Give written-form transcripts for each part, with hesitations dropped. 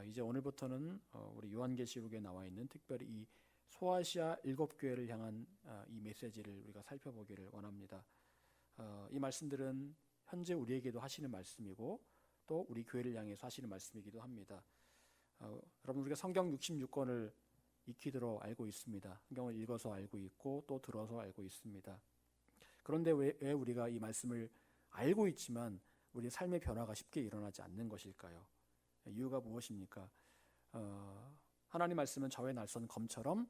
이제 오늘부터는 우리 요한계시록에 나와 있는 특별히 이 소아시아 7교회를 향한 이 메시지를 우리가 살펴보기를 원합니다. 이 말씀들은 현재 우리에게도 하시는 말씀이고 또 우리 교회를 향해서 하시는 말씀이기도 합니다. 여러분, 우리가 성경 66권을 익히도록 알고 있습니다. 성경을 읽어서 알고 있고 또 들어서 알고 있습니다. 그런데 왜 우리가 이 말씀을 알고 있지만 우리 삶의 변화가 쉽게 일어나지 않는 것일까요? 이유가 무엇입니까? 하나님 말씀은 저의 날선 검처럼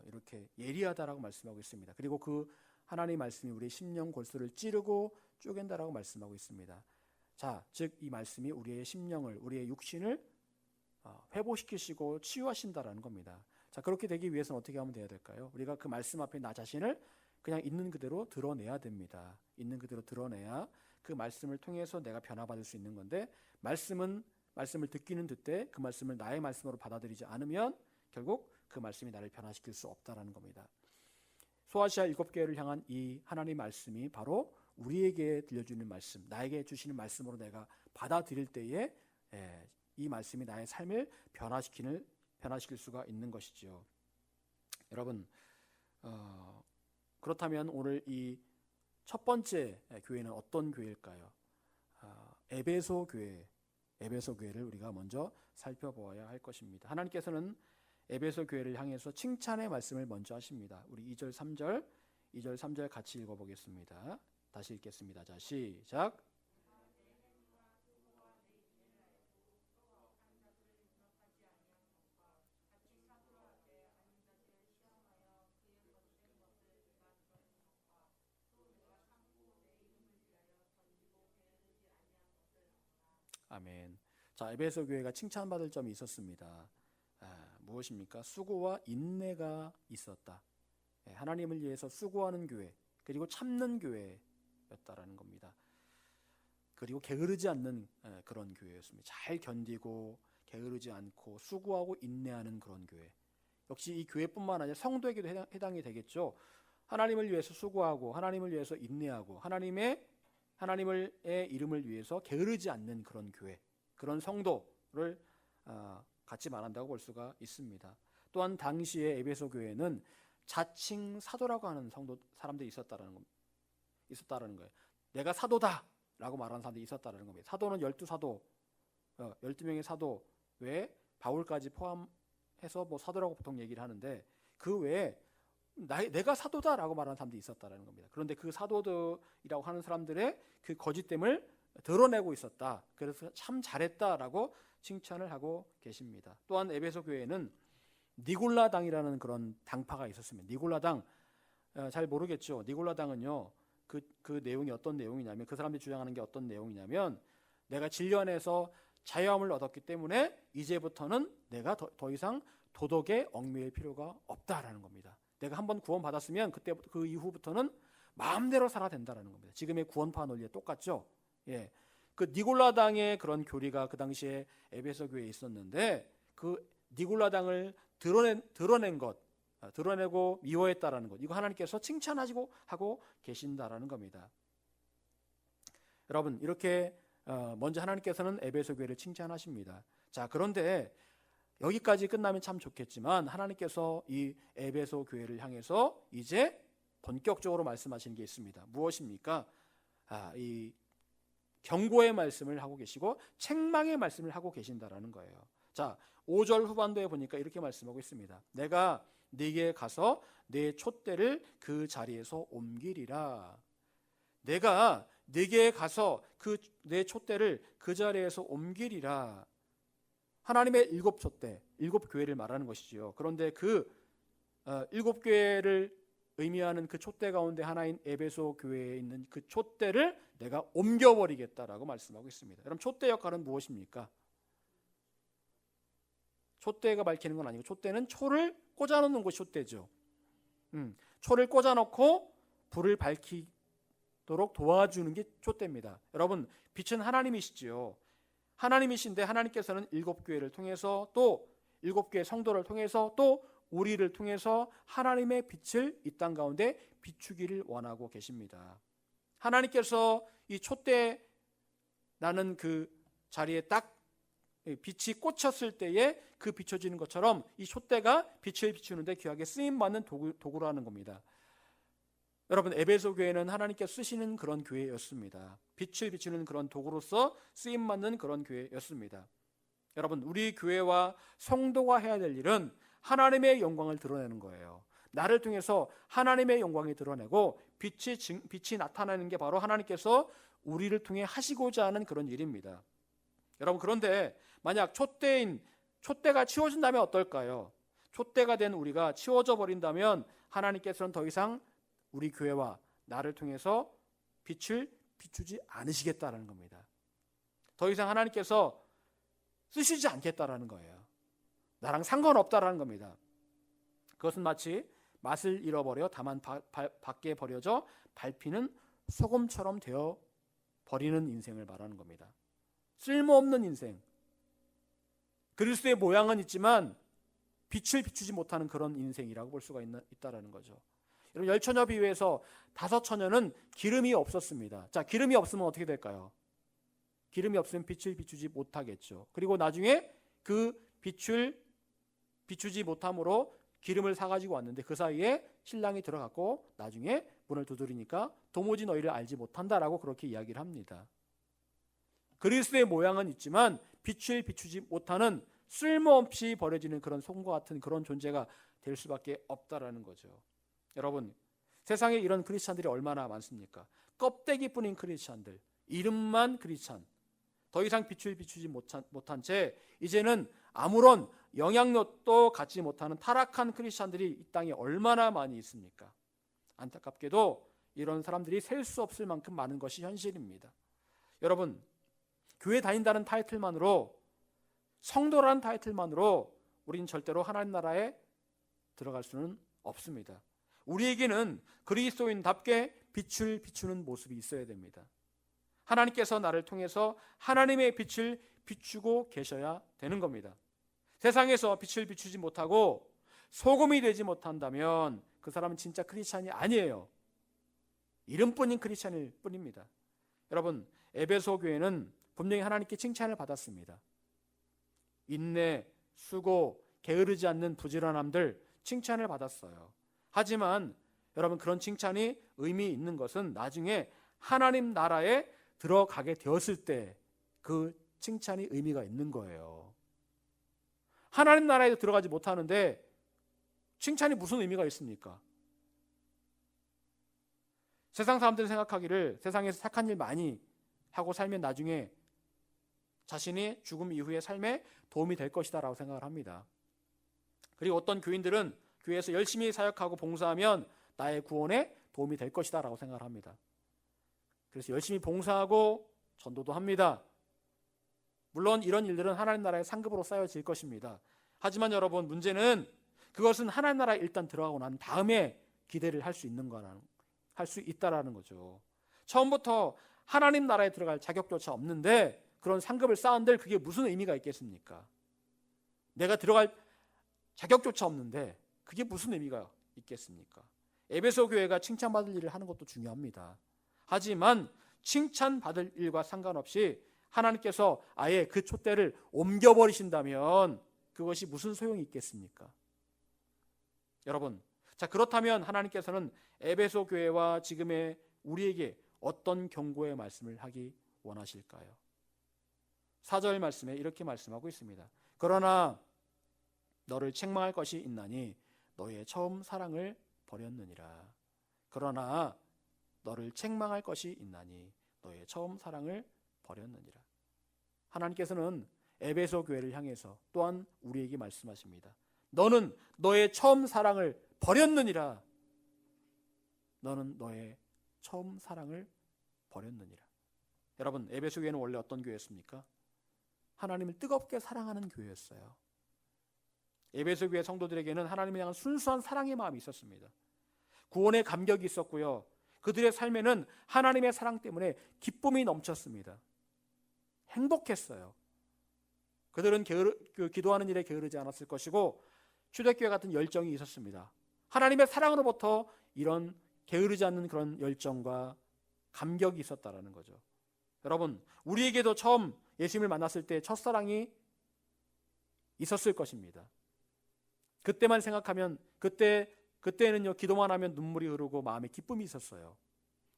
이렇게 예리하다라고 말씀하고 있습니다. 그리고 그 하나님 말씀이 우리의 심령 골수를 찌르고 쪼갠다라고 말씀하고 있습니다. 자, 즉 이 말씀이 우리의 심령을, 우리의 육신을 회복시키시고 치유하신다라는 겁니다. 자, 그렇게 되기 위해서는 어떻게 하면 돼야 될까요? 우리가 그 말씀 앞에 나 자신을 그냥 있는 그대로 드러내야 됩니다. 있는 그대로 드러내야 그 말씀을 통해서 내가 변화받을 수 있는 건데, 말씀을 듣기는 듣되 그 말씀을 나의 말씀으로 받아들이지 않으면 결국 그 말씀이 나를 변화시킬 수 없다라는 겁니다. 소아시아 7교회를 향한 이 하나님 말씀이 바로 우리에게 들려주는 말씀, 나에게 주시는 말씀으로 내가 받아들일 때에 이 말씀이 나의 삶을 변화시킬 수가 있는 것이죠. 여러분, 그렇다면 오늘 이 첫 번째 교회는 어떤 교회일까요? 에베소 교회를 우리가 먼저 살펴보아야 할 것입니다. 하나님께서는 에베소 교회를 향해서 칭찬의 말씀을 먼저 하십니다. 우리 2절 3절 같이 읽어보겠습니다. 다시 읽겠습니다. 자, 시작. 아멘. 자, 에베소 교회가 칭찬받을 점이 있었습니다. 무엇입니까? 수고와 인내가 있었다. 하나님을 위해서 수고하는 교회, 그리고 참는 교회였다라는 겁니다. 그리고 게으르지 않는 그런 교회였습니다. 잘 견디고 게으르지 않고 수고하고 인내하는 그런 교회. 역시 이 교회뿐만 아니라 성도에게도 해당이 되겠죠. 하나님을 위해서 수고하고 하나님을 위해서 인내하고 하나님의 이름을 위해서 게으르지 않는 그런 교회, 그런 성도를 같이 말한다고 볼 수가 있습니다. 또한 당시에 에베소 교회는 자칭 사도라고 하는 사람들이 있었다라는 거예요. 내가 사도다라고 말하는 사람들이 있었다라는 겁니다. 사도는 12명의 사도 외에 바울까지 포함해서 사도라고 보통 얘기를 하는데, 그 외에 내가 사도다라고 말하는 사람들이 있었다라는 겁니다. 그런데 그 사도들이라고 하는 사람들의 그 거짓됨을 드러내고 있었다. 그래서 참 잘했다라고 칭찬을 하고 계십니다. 또한 에베소 교회에는 니골라당이라는 그런 당파가 있었습니다. 니골라당, 잘 모르겠죠. 니골라당은요, 그 내용이 어떤 내용이냐면, 그 사람들이 주장하는 게 어떤 내용이냐면, 내가 진리 안에서 자유함을 얻었기 때문에 이제부터는 내가 더 이상 도덕에 얽매일 필요가 없다라는 겁니다. 내가 한번 구원받았으면 그 이후부터는 마음대로 살아야 된다라는 겁니다. 지금의 구원파 논리에 똑같죠. 예, 그 니골라당의 그런 교리가 그 당시에 에베소 교회에 있었는데, 그 니골라당을 드러내고 미워했다라는 것, 이거 하나님께서 칭찬하고 계신다라는 겁니다. 여러분, 이렇게 먼저 하나님께서는 에베소 교회를 칭찬하십니다. 자, 그런데 여기까지 끝나면 참 좋겠지만 하나님께서 이 에베소 교회를 향해서 이제 본격적으로 말씀하시는 게 있습니다. 무엇입니까? 이 경고의 말씀을 하고 계시고 책망의 말씀을 하고 계신다라는 거예요. 자, 5절 후반부에 보니까 이렇게 말씀하고 있습니다. 내가 네게 가서 내 촛대를 그 자리에서 옮기리라. 내가 네게 가서 내 촛대를 그 자리에서 옮기리라. 하나님의 7촛대, 7교회를 말하는 것이지요. 그런데 그 7교회를 의미하는 그 촛대 가운데 하나인 에베소 교회에 있는 그 촛대를 내가 옮겨버리겠다라고 말씀하고 있습니다. 여러분, 촛대 역할은 무엇입니까? 촛대가 밝히는 건 아니고, 촛대는 초를 꽂아놓는 것이 촛대죠. 초를 꽂아놓고 불을 밝히도록 도와주는 게 촛대입니다. 여러분, 빛은 하나님이시지요. 하나님이신데 하나님께서는 7교회를 통해서, 또 7교회 성도를 통해서, 또 우리를 통해서 하나님의 빛을 이 땅 가운데 비추기를 원하고 계십니다. 하나님께서 이 촛대 나는 그 자리에 딱 빛이 꽂혔을 때에 그 비춰지는 것처럼 이 촛대가 빛을 비추는데 귀하게 쓰임받는 도구라는 겁니다. 여러분, 에베소 교회는 하나님께서 쓰시는 그런 교회였습니다. 빛을 비추는 그런 도구로서 쓰임받는 그런 교회였습니다. 여러분, 우리 교회와 성도가 해야 될 일은 하나님의 영광을 드러내는 거예요. 나를 통해서 하나님의 영광이 드러내고 빛이 나타나는 게 바로 하나님께서 우리를 통해 하시고자 하는 그런 일입니다. 여러분, 그런데 만약 촛대가 치워진다면 어떨까요? 촛대가 된 우리가 치워져 버린다면 하나님께서는 더 이상 우리 교회와 나를 통해서 빛을 비추지 않으시겠다라는 겁니다. 더 이상 하나님께서 쓰시지 않겠다라는 거예요. 나랑 상관없다라는 겁니다. 그것은 마치 맛을 잃어버려 다만 밖에 버려져 밟히는 소금처럼 되어 버리는 인생을 말하는 겁니다. 쓸모없는 인생. 그리스도의 모양은 있지만 빛을 비추지 못하는 그런 인생이라고 볼 수가 있다라는 거죠. 여러분, 열처녀 비유에서 5처녀는 기름이 없었습니다. 자, 기름이 없으면 어떻게 될까요? 기름이 없으면 빛을 비추지 못하겠죠. 그리고 나중에 그 빛을 비추지 못함으로 기름을 사가지고 왔는데 그 사이에 신랑이 들어갔고 나중에 문을 두드리니까 도무지 너희를 알지 못한다라고 그렇게 이야기를 합니다. 그리스도의 모양은 있지만 빛을 비추지 못하는 쓸모없이 버려지는 그런 소금과 같은 그런 존재가 될 수밖에 없다라는 거죠. 여러분, 세상에 이런 크리스찬들이 얼마나 많습니까? 껍데기뿐인 크리스찬들, 이름만 크리스찬, 더 이상 빛을 비추지 못한 채 이제는 아무런 영향력도 갖지 못하는 타락한 크리스찬들이 이 땅에 얼마나 많이 있습니까? 안타깝게도 이런 사람들이 셀 수 없을 만큼 많은 것이 현실입니다. 여러분, 교회 다닌다는 타이틀만으로, 성도라는 타이틀만으로 우리는 절대로 하나님 나라에 들어갈 수는 없습니다. 우리에게는 그리스도인답게 빛을 비추는 모습이 있어야 됩니다. 하나님께서 나를 통해서 하나님의 빛을 비추고 계셔야 되는 겁니다. 세상에서 빛을 비추지 못하고 소금이 되지 못한다면 그 사람은 진짜 크리스찬이 아니에요. 이름뿐인 크리스찬일 뿐입니다. 여러분, 에베소 교회는 분명히 하나님께 칭찬을 받았습니다. 인내, 수고, 게으르지 않는 부지런함들 칭찬을 받았어요. 하지만 여러분, 그런 칭찬이 의미 있는 것은 나중에 하나님 나라에 들어가게 되었을 때 그 칭찬이 의미가 있는 거예요. 하나님 나라에 들어가지 못하는데 칭찬이 무슨 의미가 있습니까? 세상 사람들이 생각하기를 세상에서 착한 일 많이 하고 살면 나중에 자신이 죽음 이후의 삶에 도움이 될 것이다 라고 생각을 합니다. 그리고 어떤 교인들은 교회에서 열심히 사역하고 봉사하면 나의 구원에 도움이 될 것이다 라고 생각을 합니다. 그래서 열심히 봉사하고 전도도 합니다. 물론 이런 일들은 하나님 나라의 상급으로 쌓여질 것입니다. 하지만 여러분, 문제는 그것은 하나님 나라에 일단 들어가고 난 다음에 기대를 할 수 있다라는 거죠. 처음부터 하나님 나라에 들어갈 자격조차 없는데 그런 상급을 쌓은들 그게 무슨 의미가 있겠습니까? 내가 들어갈 자격조차 없는데 그게 무슨 의미가 있겠습니까? 에베소 교회가 칭찬받을 일을 하는 것도 중요합니다. 하지만 칭찬받을 일과 상관없이 하나님께서 아예 그 촛대를 옮겨버리신다면 그것이 무슨 소용이 있겠습니까? 여러분, 자, 그렇다면 하나님께서는 에베소 교회와 지금의 우리에게 어떤 경고의 말씀을 하기 원하실까요? 4절 말씀에 이렇게 말씀하고 있습니다. 그러나 너를 책망할 것이 있나니 너의 처음 사랑을 버렸느니라. 그러나 너를 책망할 것이 있나니 너의 처음 사랑을 버렸느니라. 하나님께서는 에베소 교회를 향해서 또한 우리에게 말씀하십니다. 너는 너의 처음 사랑을 버렸느니라. 너는 너의 처음 사랑을 버렸느니라. 여러분, 에베소 교회는 원래 어떤 교회였습니까? 하나님을 뜨겁게 사랑하는 교회였어요. 에베소 교회 성도들에게는 하나님에 대한 순수한 사랑의 마음이 있었습니다. 구원의 감격이 있었고요. 그들의 삶에는 하나님의 사랑 때문에 기쁨이 넘쳤습니다. 행복했어요. 그들은 기도하는 일에 게으르지 않았을 것이고 초대교회 같은 열정이 있었습니다. 하나님의 사랑으로부터 이런 게으르지 않는 그런 열정과 감격이 있었다라는 거죠. 여러분, 우리에게도 처음 예수님을 만났을 때 첫사랑이 있었을 것입니다. 그때만 생각하면 그때는요 기도만 하면 눈물이 흐르고 마음에 기쁨이 있었어요.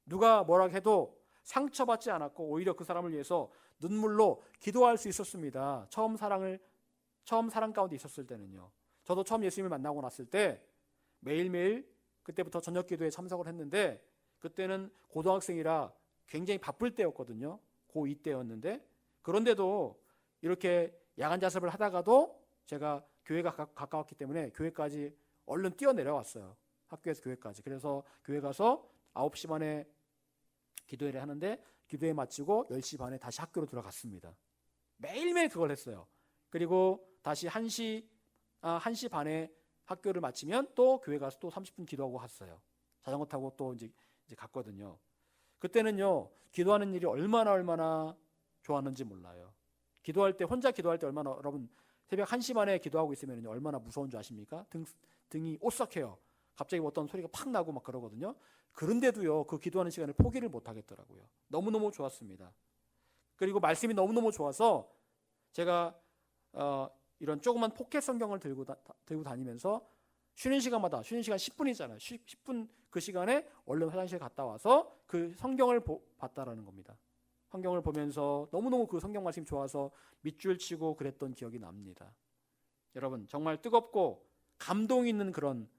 누가 뭐라 해도 상처받지 않았고 오히려 그 사람을 위해서 눈물로 기도할 수 있었습니다. 처음 사랑 가운데 있었을 때는요. 저도 처음 예수님을 만나고 났을 때 매일매일 그때부터 저녁 기도에 참석을 했는데 그때는 고등학생이라 굉장히 바쁠 때였거든요. 고2 때였는데 그런데도 이렇게 야간 자습을 하다가도 제가 교회가 가까웠기 때문에 교회까지 얼른 뛰어내려왔어요. 학교에서 교회까지. 그래서 교회 가서 9시 반에 기도회를 하는데 기도회 마치고 10시 반에 다시 학교로 들어갔습니다. 매일매일 그걸 했어요. 그리고 다시 1시 반에 학교를 마치면 또 교회 가서 또 30분 기도하고 갔어요. 자전거 타고 또 이제 갔거든요. 그때는요 기도하는 일이 얼마나 좋았는지 몰라요. 혼자 기도할 때 얼마나, 여러분 새벽 1시 반에 기도하고 있으면 얼마나 무서운 줄 아십니까? 등이 오싹해요. 갑자기 어떤 소리가 팍 나고 막 그러거든요. 그런데도요 그 기도하는 시간을 포기를 못 하겠더라고요. 너무너무 좋았습니다. 그리고 말씀이 너무너무 좋아서 제가 이런 조그만 포켓 성경을 들고 다니면서 쉬는 시간 10분이잖아요. 10분 그 시간에 얼른 화장실 갔다 와서 그 성경을 봤다라는 겁니다. 성경을 보면서 너무너무 그 성경 말씀이 좋아서 밑줄 치고 그랬던 기억이 납니다. 여러분 정말 뜨겁고 감동 있는 그런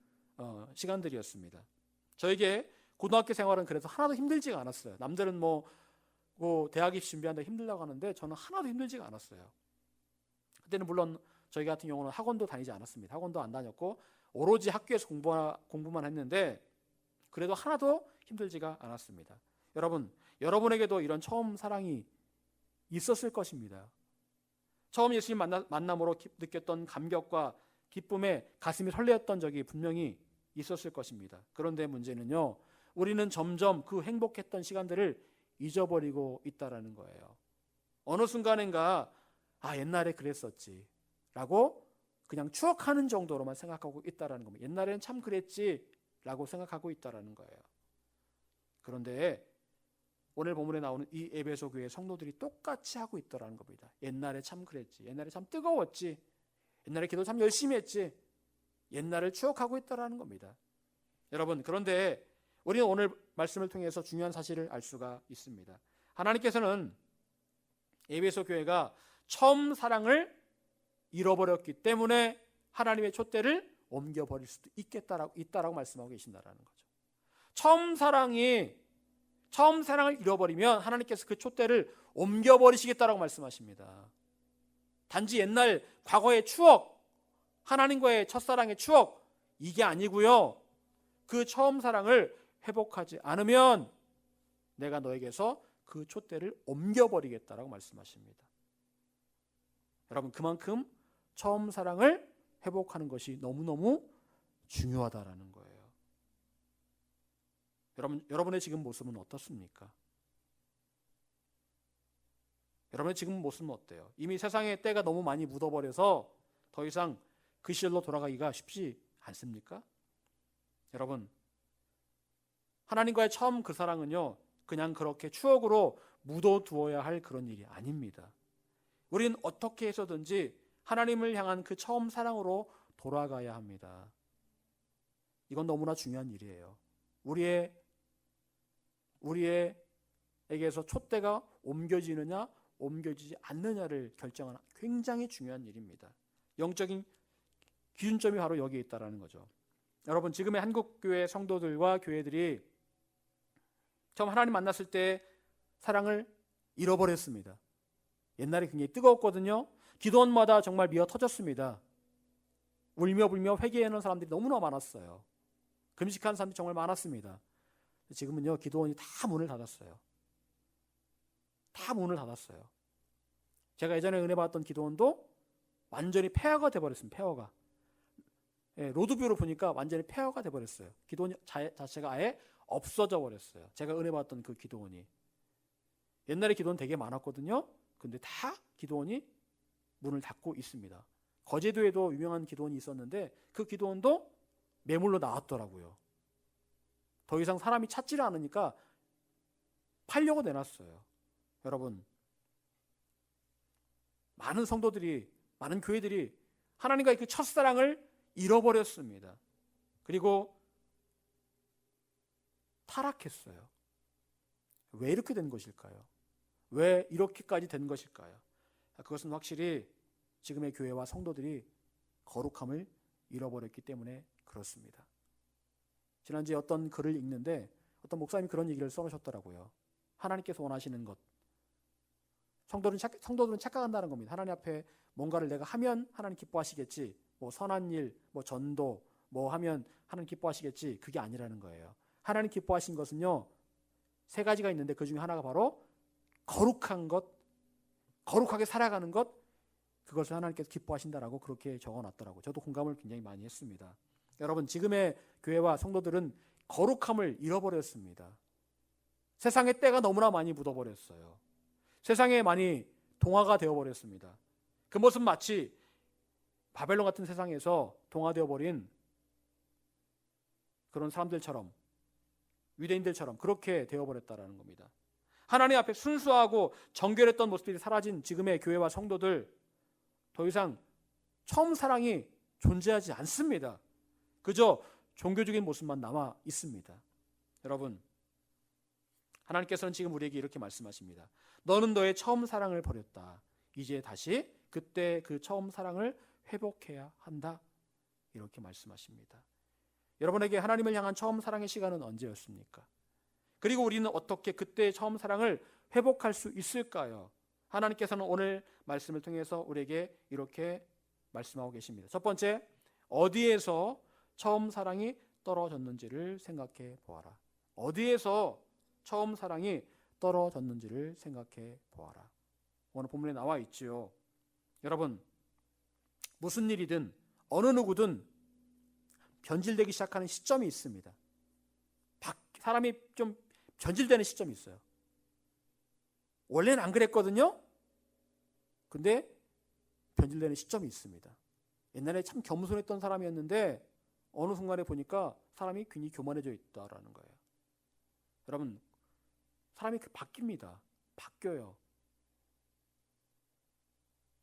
시간들이었습니다. 저에게 고등학교 생활은 그래서 하나도 힘들지가 않았어요. 남들은 뭐 대학 입시 준비하는데 힘들다고 하는데 저는 하나도 힘들지가 않았어요. 그때는 물론 저희 같은 경우는 학원도 다니지 않았습니다. 학원도 안 다녔고 오로지 학교에서 공부만 했는데 그래도 하나도 힘들지가 않았습니다. 여러분에게도 이런 처음 사랑이 있었을 것입니다. 처음 예수님 만남으로 느꼈던 감격과 기쁨에 가슴이 설레었던 적이 분명히 있었을 것입니다. 그런데 문제는요, 우리는 점점 그 행복했던 시간들을 잊어버리고 있다라는 거예요. 어느 순간인가 옛날에 그랬었지 라고 그냥 추억하는 정도로만 생각하고 있다라는 겁니다. 옛날에는 참 그랬지 라고 생각하고 있다라는 거예요. 그런데 오늘 본문에 나오는 이 에베소 교회 성도들이 똑같이 하고 있다라는 겁니다. 옛날에 참 그랬지, 옛날에 참 뜨거웠지, 옛날에 기도 참 열심히 했지, 옛날을 추억하고 있다라는 겁니다. 여러분, 그런데 우리는 오늘 말씀을 통해서 중요한 사실을 알 수가 있습니다. 하나님께서는 에베소 교회가 처음 사랑을 잃어버렸기 때문에 하나님의 촛대를 옮겨버릴 수도 있다라고 말씀하고 계신다라는 거죠. 처음 사랑을 잃어버리면 하나님께서 그 촛대를 옮겨버리시겠다라고 말씀하십니다. 단지 옛날 과거의 추억, 하나님과의 첫사랑의 추억, 이게 아니고요. 그 처음 사랑을 회복하지 않으면 내가 너에게서 그 촛대를 옮겨버리겠다라고 말씀하십니다. 여러분, 그만큼 처음 사랑을 회복하는 것이 너무너무 중요하다라는 거예요. 여러분의 지금 모습은 어떻습니까? 여러분의 지금 모습은 어때요? 이미 세상의 때가 너무 많이 묻어버려서 더 이상 그 시절로 돌아가기가 쉽지 않습니까? 여러분, 하나님과의 처음 그 사랑은요, 그냥 그렇게 추억으로 묻어두어야 할 그런 일이 아닙니다. 우리는 어떻게 해서든지 하나님을 향한 그 처음 사랑으로 돌아가야 합니다. 이건 너무나 중요한 일이에요. 우리에게서 촛대가 옮겨지느냐 옮겨지지 않느냐를 결정하는 굉장히 중요한 일입니다. 영적인 기준점이 바로 여기에 있다는 거죠. 여러분, 지금의 한국교회 성도들과 교회들이 처음 하나님 만났을 때 사랑을 잃어버렸습니다. 옛날에 굉장히 뜨거웠거든요. 기도원마다 정말 미어 터졌습니다. 울며 불며 회개하는 사람들이 너무나 많았어요. 금식하는 사람들이 정말 많았습니다. 지금은요, 기도원이 다 문을 닫았어요. 다 문을 닫았어요. 제가 예전에 은혜 받았던 기도원도 완전히 폐허가 돼버렸습니다. 폐허가. 로드뷰로 보니까 완전히 폐허가 돼버렸어요. 기도원 자체가 아예 없어져 버렸어요. 제가 은혜 받았던 그 기도원이. 옛날에 기도원 되게 많았거든요. 근데 다 기도원이 문을 닫고 있습니다. 거제도에도 유명한 기도원이 있었는데 그 기도원도 매물로 나왔더라고요. 더 이상 사람이 찾지를 않으니까 팔려고 내놨어요. 여러분, 많은 성도들이, 많은 교회들이 하나님과의 그 첫사랑을 잃어버렸습니다. 그리고 타락했어요. 왜 이렇게 된 것일까요? 왜 이렇게까지 된 것일까요? 그것은 확실히 지금의 교회와 성도들이 거룩함을 잃어버렸기 때문에 그렇습니다. 지난주에 어떤 글을 읽는데 어떤 목사님이 그런 얘기를 써놓으셨더라고요. 하나님께서 원하시는 것, 성도들은 착각한다는 겁니다. 하나님 앞에 뭔가를 내가 하면 하나님 기뻐하시겠지, 뭐 선한 일, 뭐 전도, 뭐 하면 하나님 기뻐하시겠지, 그게 아니라는 거예요. 하나님 기뻐하신 것은요, 세 가지가 있는데 그 중에 하나가 바로 거룩한 것, 거룩하게 살아가는 것, 그것을 하나님께서 기뻐하신다라고 그렇게 적어놨더라고요. 저도 공감을 굉장히 많이 했습니다. 여러분, 지금의 교회와 성도들은 거룩함을 잃어버렸습니다. 세상의 때가 너무나 많이 묻어버렸어요. 세상에 많이 동화가 되어버렸습니다. 그 모습 마치 바벨론 같은 세상에서 동화되어 버린 그런 사람들처럼, 유대인들처럼 그렇게 되어버렸다라는 겁니다. 하나님 앞에 순수하고 정결했던 모습들이 사라진 지금의 교회와 성도들, 더 이상 처음 사랑이 존재하지 않습니다. 그저 종교적인 모습만 남아 있습니다. 여러분, 하나님께서는 지금 우리에게 이렇게 말씀하십니다. 너는 너의 처음 사랑을 버렸다. 이제 다시 그때 그 처음 사랑을 회복해야 한다. 이렇게 말씀하십니다. 여러분에게 하나님을 향한 처음 사랑의 시간은 언제였습니까? 그리고 우리는 어떻게 그때의 처음 사랑을 회복할 수 있을까요? 하나님께서는 오늘 말씀을 통해서 우리에게 이렇게 말씀하고 계십니다. 첫 번째, 어디에서 처음 사랑이 떨어졌는지를 생각해 보아라. 어디에서 처음 사랑이 떨어졌는지를 생각해 보아라. 오늘 본문에 나와 있지요. 여러분, 무슨 일이든 어느 누구든 변질되기 시작하는 시점이 있습니다. 사람이 좀 변질되는 시점이 있어요. 원래는 안 그랬거든요. 근데 변질되는 시점이 있습니다. 옛날에 참 겸손했던 사람이었는데 어느 순간에 보니까 사람이 굉장히 교만해져 있다라는 거예요. 여러분, 사람이 바뀝니다. 바뀌어요.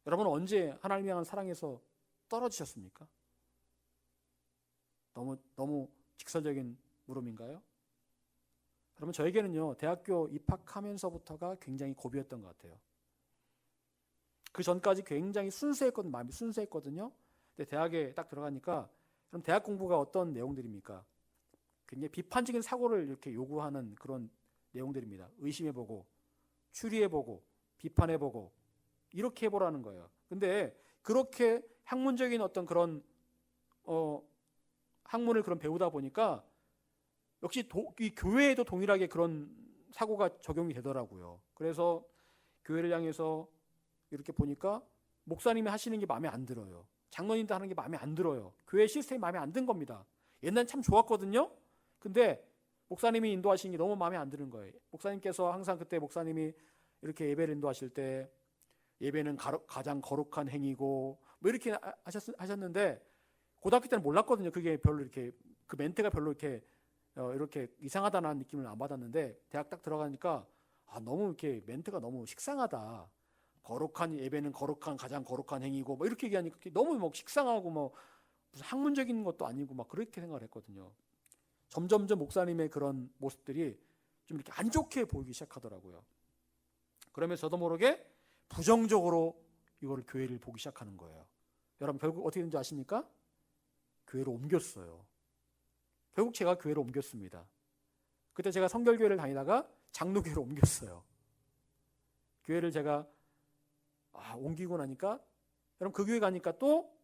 여러분은 언제 하나님 향한 사랑에서 떨어지셨습니까? 너무 직설적인 물음인가요? 여러분, 저에게는요, 대학교 입학하면서부터가 굉장히 고비였던 것 같아요. 그 전까지 굉장히 순수했거든요. 마음이 순수했거든요. 근데 대학에 딱 들어가니까, 그럼 대학 공부가 어떤 내용들입니까? 굉장히 비판적인 사고를 이렇게 요구하는 그런 내용들입니다. 의심해보고, 추리해보고, 비판해보고, 이렇게 해보라는 거예요. 근데 그렇게 학문적인 어떤 그런 학문을 그런 배우다 보니까 역시 이 교회에도 동일하게 그런 사고가 적용이 되더라고요. 그래서 교회를 향해서 이렇게 보니까 목사님이 하시는 게 마음에 안 들어요. 장로님도 하는 게 마음에 안 들어요. 교회 시스템이 마음에 안 든 겁니다. 옛날엔 참 좋았거든요. 근데 목사님이 인도하시는 게 너무 마음에 안 드는 거예요. 목사님께서 항상 그때 목사님이 이렇게 예배를 인도하실 때 예배는 가장 거룩한 행위고 뭐 이렇게 하셨는데 고등학교 때는 몰랐거든요. 그게 별로 이렇게 그 멘트가 별로 이렇게 이상하다는 느낌을 안 받았는데 대학 딱 들어가니까 너무 이렇게 멘트가 너무 식상하다. 거룩한 예배는 가장 거룩한 행위고 뭐 이렇게 얘기하니까 너무 뭐 식상하고 뭐 무슨 학문적인 것도 아니고 막 그렇게 생각을 했거든요. 점점점 목사님의 그런 모습들이 좀 이렇게 안 좋게 보이기 시작하더라고요. 그러면서 저도 모르게 부정적으로 이거를 교회를 보기 시작하는 거예요. 여러분, 결국 어떻게 된지 아십니까? 교회로 옮겼어요. 결국 제가 교회로 옮겼습니다. 그때 제가 성결교회를 다니다가 장로교회로 옮겼어요. 교회를 제가 옮기고 나니까 여러분, 그 교회 가니까 또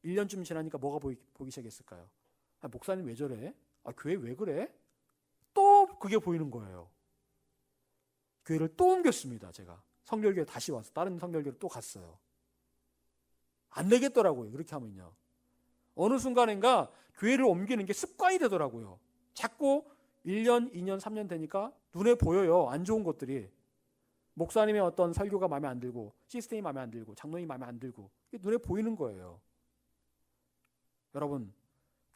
1년쯤 지나니까 뭐가 보기 시작했을까요? 목사님 왜 저래? 교회 왜 그래? 또 그게 보이는 거예요. 교회를 또 옮겼습니다. 제가 성결교회 다시 와서 다른 성결교회로 또 갔어요. 안 되겠더라고요. 그렇게 하면요. 어느 순간인가 교회를 옮기는 게 습관이 되더라고요. 자꾸 1년, 2년, 3년 되니까 눈에 보여요. 안 좋은 것들이. 목사님의 어떤 설교가 마음에 안 들고 시스템이 마음에 안 들고 장로님이 마음에 안 들고 눈에 보이는 거예요. 여러분,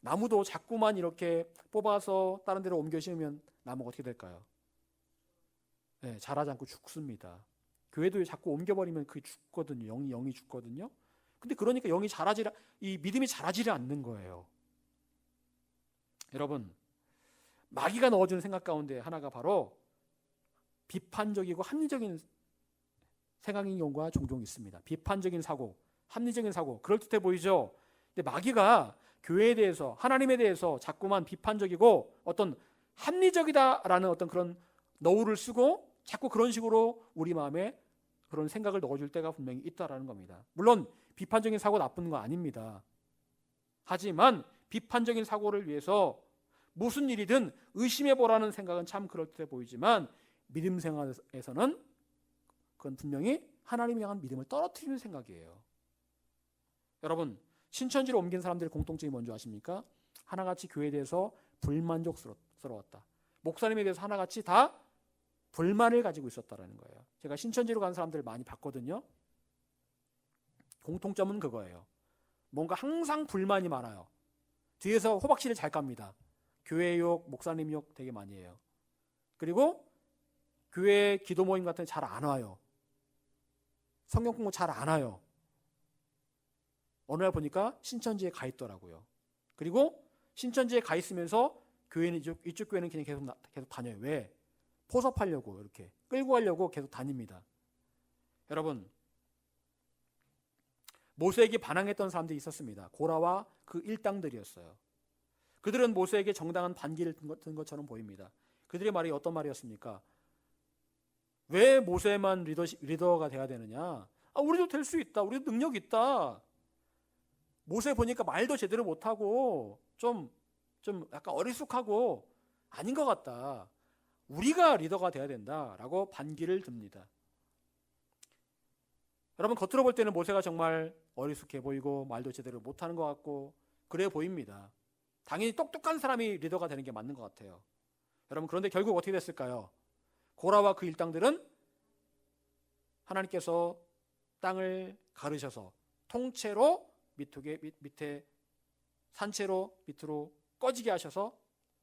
나무도 자꾸만 이렇게 뽑아서 다른 데로 옮겨 심으면 나무가 어떻게 될까요? 자라지 않고 죽습니다. 교회도 자꾸 옮겨버리면 그게 죽거든요. 영이 죽거든요. 근데 그러니까 이 믿음이 자라지를 않는 거예요. 여러분, 마귀가 넣어주는 생각 가운데 하나가 바로 비판적이고 합리적인 생각인 경우가 종종 있습니다. 비판적인 사고, 합리적인 사고, 그럴듯해 보이죠? 근데 마귀가 교회에 대해서, 하나님에 대해서 자꾸만 비판적이고 어떤 합리적이다라는 어떤 그런 너울을 쓰고 자꾸 그런 식으로 우리 마음에 그런 생각을 넣어줄 때가 분명히 있다라는 겁니다. 물론 비판적인 사고 나쁜 거 아닙니다. 하지만 비판적인 사고를 위해서 무슨 일이든 의심해보라는 생각은 참 그럴듯해 보이지만 믿음 생활에서는 그건 분명히 하나님을 향한 믿음을 떨어뜨리는 생각이에요. 여러분, 신천지로 옮긴 사람들의 공통점이 뭔지 아십니까? 하나같이 교회에 대해서 불만족스러웠다. 목사님에 대해서 하나같이 다 불만을 가지고 있었다라는 거예요. 제가 신천지로 간 사람들을 많이 봤거든요. 공통점은 그거예요. 뭔가 항상 불만이 많아요. 뒤에서 호박씨를 잘 깝니다. 교회 욕, 목사님 욕 되게 많이 해요. 그리고 교회 기도 모임 같은 데 잘 안 와요. 성경 공부 잘 안 와요. 어느 날 보니까 신천지에 가 있더라고요. 그리고 신천지에 가 있으면서 교회는 이쪽 교회는 그냥 계속 다녀요. 왜? 포섭하려고, 이렇게 끌고 가려고 계속 다닙니다. 여러분, 모세에게 반항했던 사람들이 있었습니다. 고라와 그 일당들이었어요. 그들은 모세에게 정당한 반기를 든 것처럼 보입니다. 그들의 말이 어떤 말이었습니까? 왜 모세만 리더가 돼야 되느냐? 우리도 될 수 있다. 우리도 능력 있다. 모세 보니까 말도 제대로 못하고 좀 약간 어리숙하고 아닌 것 같다. 우리가 리더가 돼야 된다라고 반기를 듭니다. 여러분, 겉으로 볼 때는 모세가 정말 어리숙해 보이고 말도 제대로 못하는 것 같고 그래 보입니다. 당연히 똑똑한 사람이 리더가 되는 게 맞는 것 같아요. 여러분, 그런데 결국 어떻게 됐을까요? 고라와 그 일당들은 하나님께서 땅을 가르셔서 통째로 밑에 산채로 밑으로 꺼지게 하셔서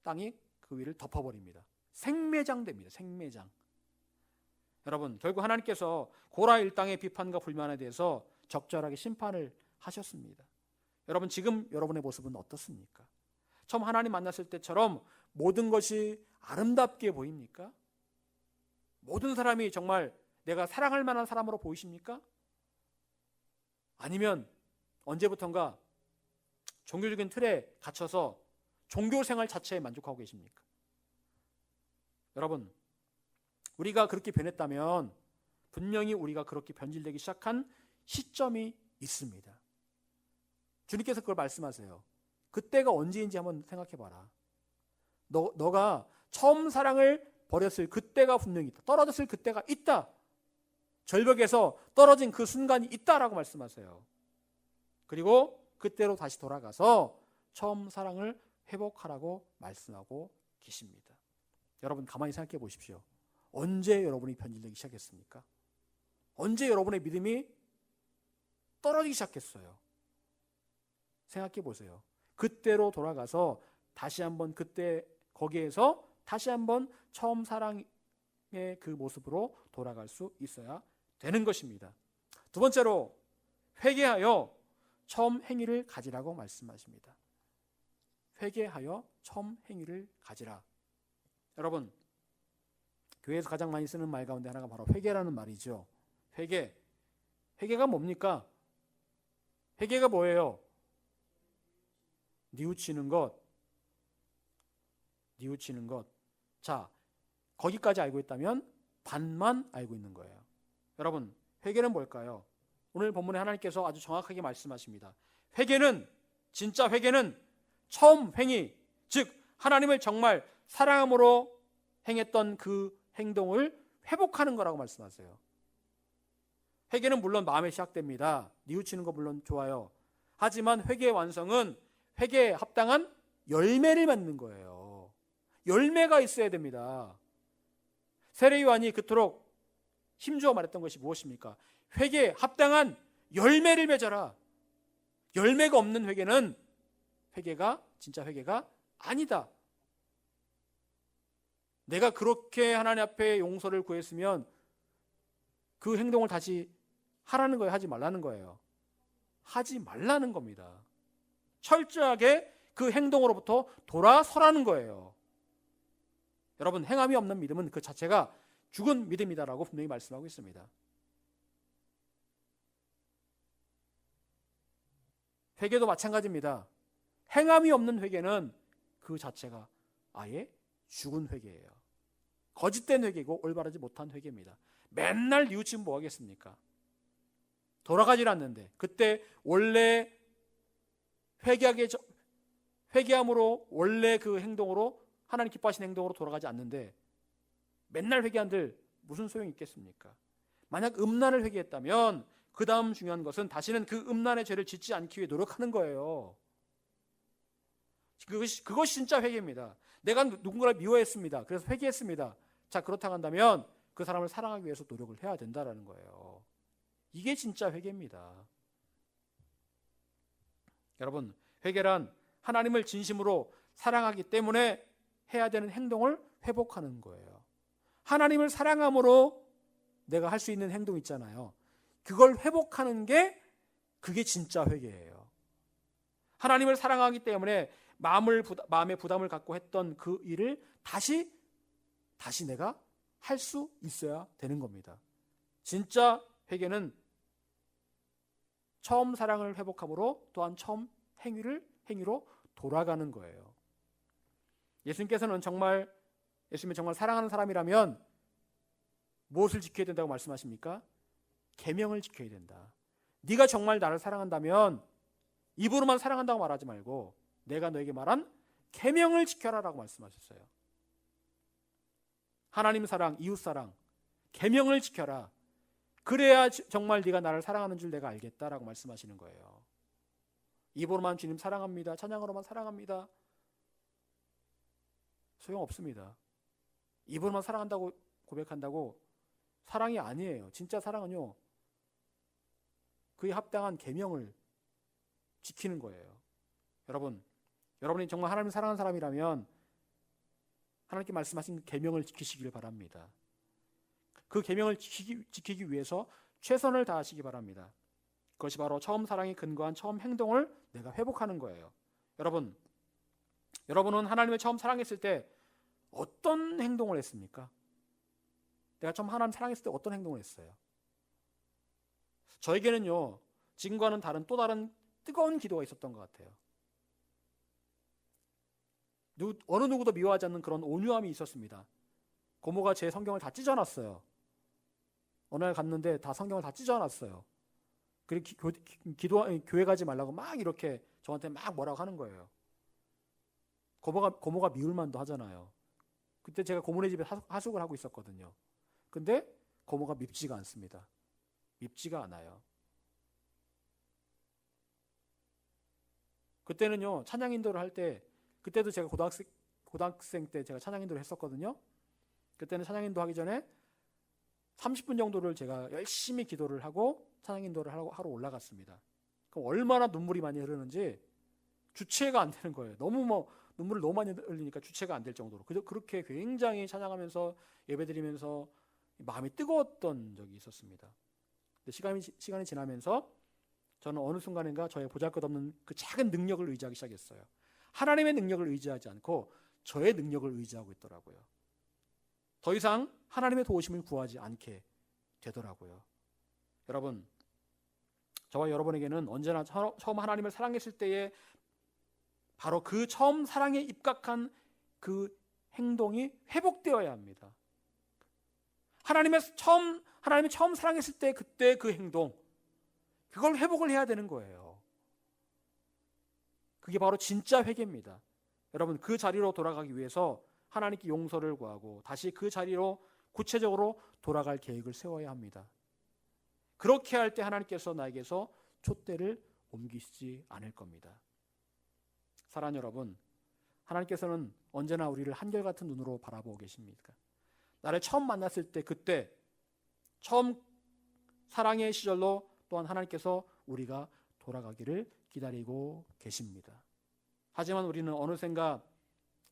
땅이 그 위를 덮어버립니다. 생매장됩니다. 생매장. 여러분, 결국 하나님께서 고라 일당의 비판과 불만에 대해서 적절하게 심판을 하셨습니다. 여러분, 지금 여러분의 모습은 어떻습니까? 처음 하나님 만났을 때처럼 모든 것이 아름답게 보입니까? 모든 사람이 정말 내가 사랑할 만한 사람으로 보이십니까? 아니면 언제부턴가 종교적인 틀에 갇혀서 종교 생활 자체에 만족하고 계십니까? 여러분, 우리가 그렇게 변했다면 분명히 우리가 그렇게 변질되기 시작한 시점이 있습니다. 주님께서 그걸 말씀하세요. 그때가 언제인지 한번 생각해봐라. 너가 처음 사랑을 버렸을 그때가 분명히 있다. 떨어졌을 그때가 있다. 절벽에서 떨어진 그 순간이 있다라고 말씀하세요. 그리고 그때로 다시 돌아가서 처음 사랑을 회복하라고 말씀하고 계십니다. 여러분, 가만히 생각해 보십시오. 언제 여러분이 변질되기 시작했습니까? 언제 여러분의 믿음이 떨어지기 시작했어요? 생각해 보세요. 그때로 돌아가서 다시 한번 그때 거기에서 다시 한번 처음 사랑의 그 모습으로 돌아갈 수 있어야 되는 것입니다. 두 번째로, 회개하여 처음 행위를 가지라고 말씀하십니다. 회개하여 처음 행위를 가지라. 여러분, 교회에서 가장 많이 쓰는 말 가운데 하나가 바로 회개라는 말이죠. 회개가 뭡니까? 회개가 뭐예요? 뉘우치는 것. 자, 거기까지 알고 있다면 반만 알고 있는 거예요. 여러분, 회개는 뭘까요? 오늘 본문에 하나님께서 아주 정확하게 말씀하십니다. 진짜 회개는 처음 행위, 즉 하나님을 정말 사랑함으로 행했던 그 행동을 회복하는 거라고 말씀하세요. 회개는 물론 마음에 시작됩니다. 뉘우치는 거 물론 좋아요. 하지만 회개의 완성은 회개에 합당한 열매를 맺는 거예요. 열매가 있어야 됩니다. 세례 요한이 그토록 힘주어 말했던 것이 무엇입니까? 회개에 합당한 열매를 맺어라. 열매가 없는 회개는 진짜 회개가 아니다. 내가 그렇게 하나님 앞에 용서를 구했으면 그 행동을 다시 하라는 거예요? 하지 말라는 거예요? 하지 말라는 겁니다. 철저하게 그 행동으로부터 돌아서라는 거예요. 여러분, 행함이 없는 믿음은 그 자체가 죽은 믿음이다라고 분명히 말씀하고 있습니다. 회개도 마찬가지입니다. 행함이 없는 회개는 그 자체가 아예 죽은 회개예요. 거짓된 회개고 올바르지 못한 회개입니다. 맨날 뉘우치면 뭐 하겠습니까? 돌아가질 않는데, 그때 원래 회개함으로 원래 그 행동으로, 하나님 기뻐하시는 행동으로 돌아가지 않는데 맨날 회개한들 무슨 소용이 있겠습니까? 만약 음란을 회개했다면 그 다음 중요한 것은 다시는 그 음란의 죄를 짓지 않기 위해 노력하는 거예요. 그것이 진짜 회개입니다. 내가 누군가를 미워했습니다. 그래서 회개했습니다. 자, 그렇다고 한다면 그 사람을 사랑하기 위해서 노력을 해야 된다는 거예요. 이게 진짜 회개입니다. 여러분, 회개란 하나님을 진심으로 사랑하기 때문에 해야 되는 행동을 회복하는 거예요. 하나님을 사랑함으로 내가 할 수 있는 행동 있잖아요. 그걸 회복하는 게 그게 진짜 회개예요. 하나님을 사랑하기 때문에 마음의 부담을 갖고 했던 그 일을 다시 내가 할 수 있어야 되는 겁니다. 진짜 회개는 처음 사랑을 회복함으로 또한 처음 행위로 돌아가는 거예요. 예수님이 정말 사랑하는 사람이라면 무엇을 지켜야 된다고 말씀하십니까? 계명을 지켜야 된다. 네가 정말 나를 사랑한다면 입으로만 사랑한다고 말하지 말고 내가 너에게 말한 계명을 지켜라라고 말씀하셨어요. 하나님 사랑, 이웃 사랑, 계명을 지켜라. 그래야 정말 네가 나를 사랑하는 줄 내가 알겠다라고 말씀하시는 거예요. 입으로만 주님 사랑합니다. 찬양으로만 사랑합니다. 소용없습니다. 입으로만 사랑한다고 고백한다고 사랑이 아니에요. 진짜 사랑은요, 그에 합당한 계명을 지키는 거예요. 여러분이 정말 하나님을 사랑하는 사람이라면 하나님께 말씀하신 계명을 지키시기를 바랍니다. 그 계명을 지키기 위해서 최선을 다하시기 바랍니다. 그것이 바로 처음 사랑에 근거한 처음 행동을 내가 회복하는 거예요. 여러분은 하나님을 처음 사랑했을 때 어떤 행동을 했습니까? 내가 처음 하나님 사랑했을 때 어떤 행동을 했어요? 저에게는요, 지금과는 다른 또 다른 뜨거운 기도가 있었던 것 같아요. 어느 누구도 미워하지 않는 그런 온유함이 있었습니다. 고모가 제 성경을 다 찢어놨어요. 어느 날 갔는데 다 성경을 다 찢어놨어요. 그리고 교회 가지 말라고 막 이렇게 저한테 막 뭐라고 하는 거예요. 고모가 미울 만도 하잖아요. 그때 제가 고모네 집에 하숙을 하고 있었거든요. 근데 고모가 밉지가 않습니다. 밉지가 않아요. 그때는요, 찬양 인도를 할 때, 그때도 제가 고등학생 때 제가 찬양 인도를 했었거든요. 그때는 찬양 인도 하기 전에 30분 정도를 제가 열심히 기도를 하고 찬양 인도를 하러 올라갔습니다. 그럼 얼마나 눈물이 많이 흐르는지 주체가 안 되는 거예요. 눈물을 너무 많이 흘리니까 주체가 안 될 정도로. 그렇게 굉장히 찬양하면서 예배드리면서 마음이 뜨거웠던 적이 있었습니다. 근데 시간이 지나면서 저는 어느 순간인가 저의 보잘것없는 그 작은 능력을 의지하기 시작했어요. 하나님의 능력을 의지하지 않고 저의 능력을 의지하고 있더라고요. 더 이상 하나님의 도우심을 구하지 않게 되더라고요. 여러분, 저와 여러분에게는 언제나 처음 하나님을 사랑했을 때에 바로 그 처음 사랑에 입각한 그 행동이 회복되어야 합니다. 하나님이 처음 사랑했을 때 그때 그 행동, 그걸 회복을 해야 되는 거예요. 그게 바로 진짜 회개입니다. 여러분, 그 자리로 돌아가기 위해서 하나님께 용서를 구하고 다시 그 자리로 구체적으로 돌아갈 계획을 세워야 합니다. 그렇게 할 때 하나님께서 나에게서 촛대를 옮기시지 않을 겁니다. 사랑하는 여러분, 하나님께서는 언제나 우리를 한결같은 눈으로 바라보고 계십니까? 나를 처음 만났을 때 그때 처음 사랑의 시절로 또한 하나님께서 우리가 돌아가기를 기다리고 계십니다. 하지만 우리는 어느샌가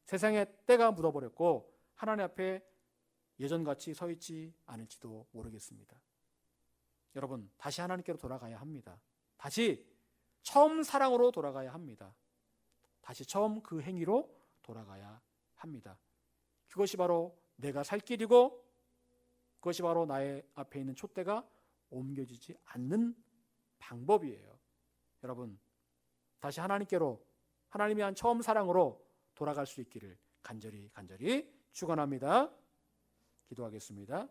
세상의 때가 묻어버렸고 하나님 앞에 예전같이 서 있지 않을지도 모르겠습니다. 여러분, 다시 하나님께로 돌아가야 합니다. 다시 처음 사랑으로 돌아가야 합니다. 다시 처음 그 행위로 돌아가야 합니다. 그것이 바로 내가 살 길이고 그것이 바로 나의 앞에 있는 촛대가 옮겨지지 않는 방법이에요. 여러분, 다시 하나님께로, 하나님이 한 처음 사랑으로 돌아갈 수 있기를 간절히 축원합니다. 기도하겠습니다.